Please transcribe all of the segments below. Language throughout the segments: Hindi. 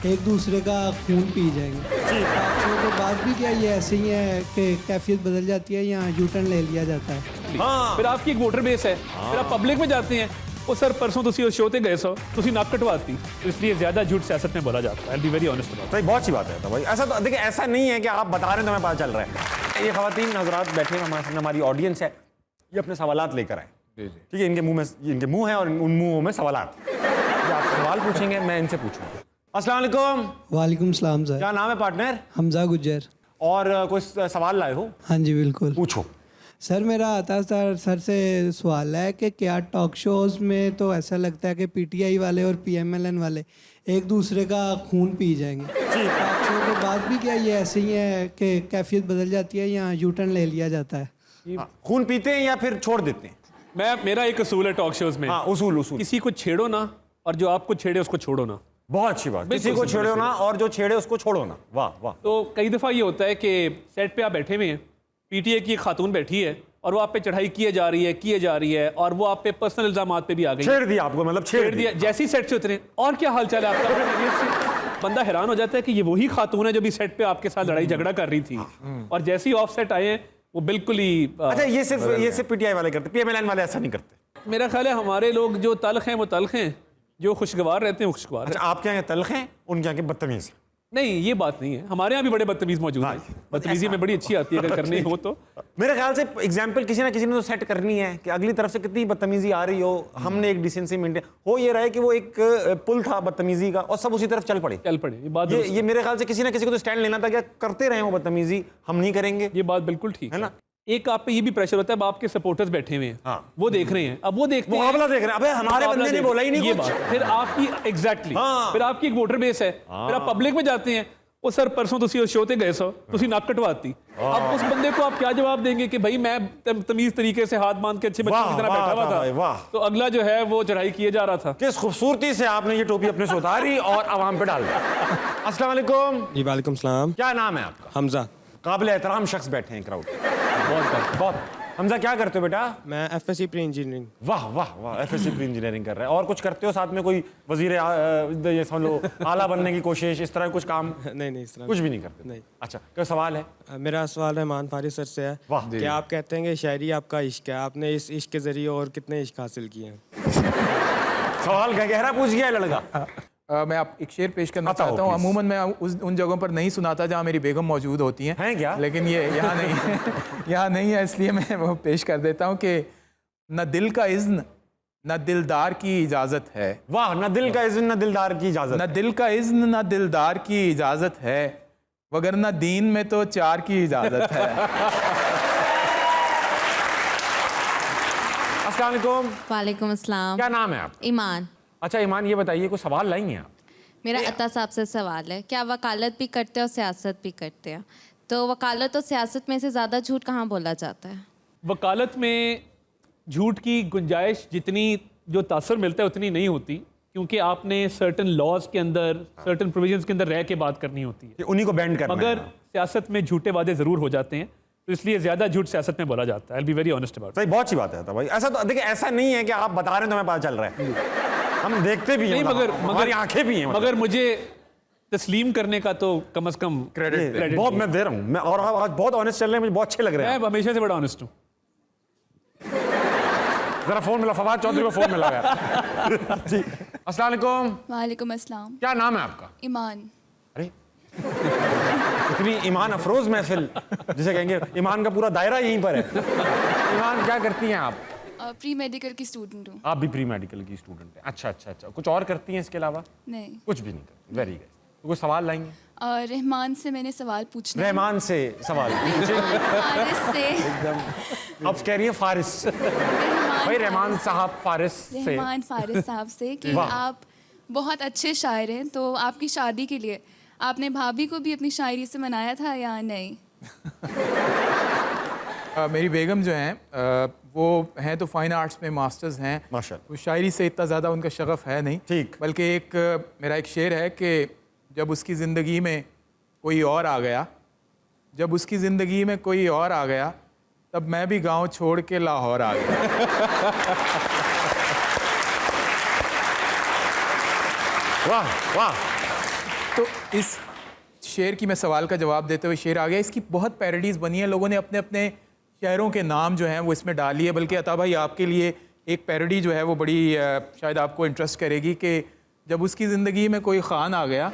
एक दूसरे का खून पी जाएंगे। आपको तो बात भी क्या ये ऐसे ही है कि कैफियत बदल जाती है या यूटर्न ले लिया जाता है। हाँ। फिर आपकी एक वोटर बेस है, फिर आप पब्लिक में जाते हैं, वो सर परसों तुसी उस शो ते गए सो तुसी नाक कटवाती, तो इसलिए ज्यादा झूठ सियासत में बोला जाता है। आई बी वेरी ऑनेस्ट अबाउट। तो ये बहुत अच्छी बात है तो भाई, ऐसा तो देखिए, ऐसा नहीं है कि आप बता रहे हैं तो हमें पता चल रहा है। ये खवातीन हजरात बैठे हैं हमारे सामने, हमारी ऑडियंस है, ये अपने सवालात लेकर आए। ठीक है, इनके मुंह है और उन मुंहों में सवालात। ये आप सवाल पूछेंगे, मैं इनसे पूछूंगा। अस्सलाम वालेकुम। वालेकुम सलाम सर। क्या नाम है पार्टनर? हमजा गुज्जर। और कोई सवाल लाए हो? हाँ जी बिल्कुल। पूछो। सर मेरा आता सर से सवाल है कि क्या टॉक शोज में तो ऐसा लगता है कि पीटीआई वाले और पीएमएलएन वाले एक दूसरे का खून पी जाएंगे। टॉक शो के बाद भी क्या ये ऐसे ही है कि कैफियत बदल जाती है या यूटर्न ले लिया जाता है। खून पीते हैं या फिर छोड़ देते हैं? मेरा एक असूल है टॉक शोज में, हाँ, उसूल किसी को छेड़ो ना और जो आपको छेड़े उसको छोड़ो ना। बहुत अच्छी बात। किसी को छेड़ो ना और जो छेड़े उसको छोड़ो ना। वाह वाह। तो कई दफा ये होता है कि सेट पे आप बैठे हुए हैं, पीटीए की एक खातून बैठी है और वो आप पे चढ़ाई किए जा रही है और वो आप पे पर्सनल इल्जामात पे भी आ गई, छेड़ दिया आपको, मतलब छेड़ दिया। जैसी सेट से उतरे और क्या हाल चाल है आपका, बंदा हैरान हो जाता है कि ये वही खातून है जो भी सेट पे आपके साथ लड़ाई झगड़ा कर रही थी, और जैसे ही ऑफ सेट आए हैं वो बिल्कुल ही अच्छा, ये सिर्फ पीटीआई वाले करते, पीएमएलएन वाले ऐसा नहीं करते। मेरा ख्याल है हमारे लोग जो तल्ख हैं वो तल्ख हैं, जो खुशगवार रहते हैं वो खुशगवार अच्छा, आपके यहाँ तल्ख हैं, उनके यहाँ के बदतमीज। नहीं, ये बात नहीं है, हमारे यहाँ भी बड़े बदतमीज मौजूद हैं। बदतमीजी में बड़ी अच्छी आती है अगर करनी हो तो। मेरे ख्याल से एग्जाम्पल किसी ना किसी ने तो सेट करनी है कि अगली तरफ से कितनी बदतमीजी आ रही हो, हमने एक डिसेंसी मेंटेन हो, ये रहे कि वो एक पुल था बदतमीजी का और सब उसी तरफ चल पड़े। ये बात ये मेरे ख्याल से किसी ना किसी को तो स्टैंड लेना था, क्या करते रहे वो बदतमीजी, हम नहीं करेंगे। ये बात बिल्कुल ठीक है ना। एक आप पे ये भी प्रेशर होता है, अब आपके सपोर्टर्स बैठे हुए हैं, हाँ। वो देख रहे हैं, अब वो देखते हैं, मुकाबला देख रहे हैं, अबे हमारे बंदे ने बोला ही नहीं ये कुछ। बात फिर आपकी एग्जैक्टली हाँ। फिर आपकी एक वोटर बेस है, फिर आप पब्लिक में जाते हैं, वो सर परसों तुसी उस शो ते गए सो तुसी नाक कटवाती, अब उस बंदे को आप क्या जवाब देंगे कि भाई मैं तमीज तरीके से हाथ बांध के अच्छे बच्चे की तरह बैठा हुआ था, तो अगला जो है वो चढ़ाई किए जा रहा था। किस खूबसूरती से आपने ये टोपी अपने से उतारी और आवाम पे डाल दी। अस्सलाम वालेकुम। जी वालेकुम सलाम। क्या नाम है आपका? हमजा। काबिल एहतराम शख्स बैठे हैं क्राउड। बहुत। हमजा क्या करते हो बेटा? मैं एफएससी प्री इंजीनियरिंग। वाह वाह वाह, एफएससी प्री इंजीनियरिंग कर रहे हैं। और कुछ करते हो साथ में, कोई वजीर ये समझ लो आला बनने की कोशिश, इस तरह कुछ काम? नहीं इस तरह कुछ भी नहीं करते। नहीं। अच्छा, क्या सवाल है? मेरा सवाल रहमान फारिस सर से है। वाह। क्या आप कहते हैं कि शायरी आपका इश्क है, आपने इस इश्क के जरिए और कितने इश्क हासिल किए हैं? सवाल गहरा पूछ गया है लड़का। मैं आप एक शेर पेश करना बताओ, चाहता हूँ। please। अमूमन मैं उन जगहों पर नहीं सुनाता जहाँ मेरी बेगम मौजूद होती हैं। हैं क्या? लेकिन ये यहाँ नहीं है। यहाँ नहीं है, इसलिए मैं वो पेश कर देता हूँ कि न दिल का इज़्न न दिलदार की इजाज़त है। वाह, न दिल का इज़्न न दिलदार की इजाज़त। न दिल का इज़्न न दिलदार की इजाज़त है, वगरना दीन में तो चार की इजाज़त है। अस्सलाम वालेकुम। वालेकुम अस्सलाम। क्या नाम है आप? ईमान। अच्छा ईमान, ये बताइए कोई सवाल लाई हैं आप? मेरा अता साहब से सवाल है, क्या वकालत भी करते हैं और सियासत भी करते हैं, तो वकालत और सियासत में से ज़्यादा झूठ कहाँ बोला जाता है? वकालत में झूठ की गुंजाइश जितनी जो तासर मिलता है उतनी नहीं होती, क्योंकि आपने सर्टन लॉज के अंदर, सर्टन प्रोविजंस के अंदर रह के बात करनी होती है, उन्हीं को बैंड करना है। मगर सियासत में झूठे वादे ज़रूर हो जाते हैं, तो इसलिए ज़्यादा झूठ सियासत में बोला जाता है। आई बी वेरी ऑनेस्ट अबाउट। सही, बहुत अच्छी बात है भाई। ऐसा तो देखिए, ऐसा नहीं है कि आप बता रहे हैं तो हमें पता चल रहा है, हम देखते भी हैं, नहीं, मतलब हमारी आंखें भी हैं, मगर मुझे तस्लीम करने का तो कम से कम क्रेडिट बहुत मैं दे रहा हूँ। मैं और आज बहुत ऑनेस्ट चल रहे हैं, मुझे बहुत अच्छे लग रहे हैं। मैं हमेशा से बड़ा ऑनेस्ट हूँ। जरा फोन मिला, फवाद चौधरी को फोन मिला यार। जी, अस्सलाम वालेकुम। वालेकुम अस्सलाम। क्या नाम है आपका? ईमान। अरे इतनी ईमान अफरोज महफिल जिसे कहेंगे, ईमान का पूरा दायरा यहीं पर है। ईमान, क्या करती हैं आप? प्री मेडिकल की स्टूडेंट हूँ। आप भी प्री मेडिकल की स्टूडेंट हैं? अच्छा, कुछ और करती हैं इसके अलावा? नहीं, कुछ भी नहीं करती। Very good. तो कोई सवाल लाएंगे? रहमान से मैंने सवाल पूछना है। रहमान से सवाल? फारिस से। अब कह रही है फारिस भाई, रहमान साहब फारिस से। रहमान फारिस साहब से कि आप बहुत अच्छे शायर हैं, तो आपकी शादी के लिए आपने भाभी को भी अपनी शायरी से मनाया था या नहीं? मेरी बेगम जो हैं वो हैं तो फाइन आर्ट्स में मास्टर्स हैं, माशाल्लाह। तो शायरी से इतना ज़्यादा उनका शगफ है नहीं। ठीक। बल्कि मेरा एक शेर है कि जब उसकी ज़िंदगी में कोई और आ गया, जब उसकी ज़िंदगी में कोई और आ गया, तब मैं भी गांव छोड़ के लाहौर आ गया। वाह वाह। तो इस शेर की मैं सवाल का जवाब देते हुए शेर आ गया। इसकी बहुत पैरोडीज़ बनी है, लोगों ने अपने अपने शहरों के नाम जो हैं वो इसमें डाली है। बल्कि अता भाई आपके लिए एक पैरोडी जो है वो बड़ी शायद आपको इंटरेस्ट करेगी कि जब उसकी ज़िंदगी में कोई खान आ गया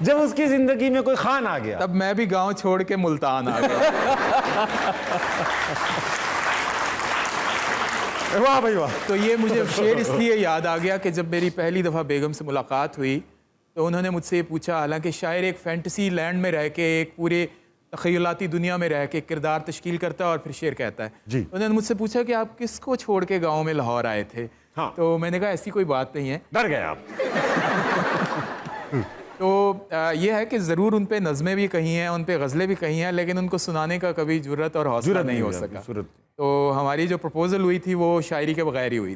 जब उसकी जिंदगी में कोई खान आ गया तब मैं भी गांव छोड़ के मुल्तान आ गया। वाह भाई वाह। तो ये मुझे शेर इसलिए याद आ गया कि जब मेरी पहली दफ़ा बेगम से मुलाकात हुई तो उन्होंने मुझसे ये पूछा, हालांकि शायर एक फैंटेसी लैंड में रह के, एक पूरे तख़य्युलाती दुनिया में रह के किरदार तश्कील करता है और फिर शेर कहता है। जी। उन्होंने मुझसे पूछा कि आप किसको छोड़ के गाँव में लाहौर आए थे? हाँ। तो मैंने कहा ऐसी कोई बात नहीं है। डर गए आप। तो ये है कि ज़रूर उन पे नज़में भी कही हैं, उन पे गज़लें भी कही हैं, लेकिन उनको सुनाने का कभी जुर्रत और हौसला नहीं हो सका। तो हमारी जो प्रपोज़ल हुई थी वो शायरी के बगैर ही हुई थी।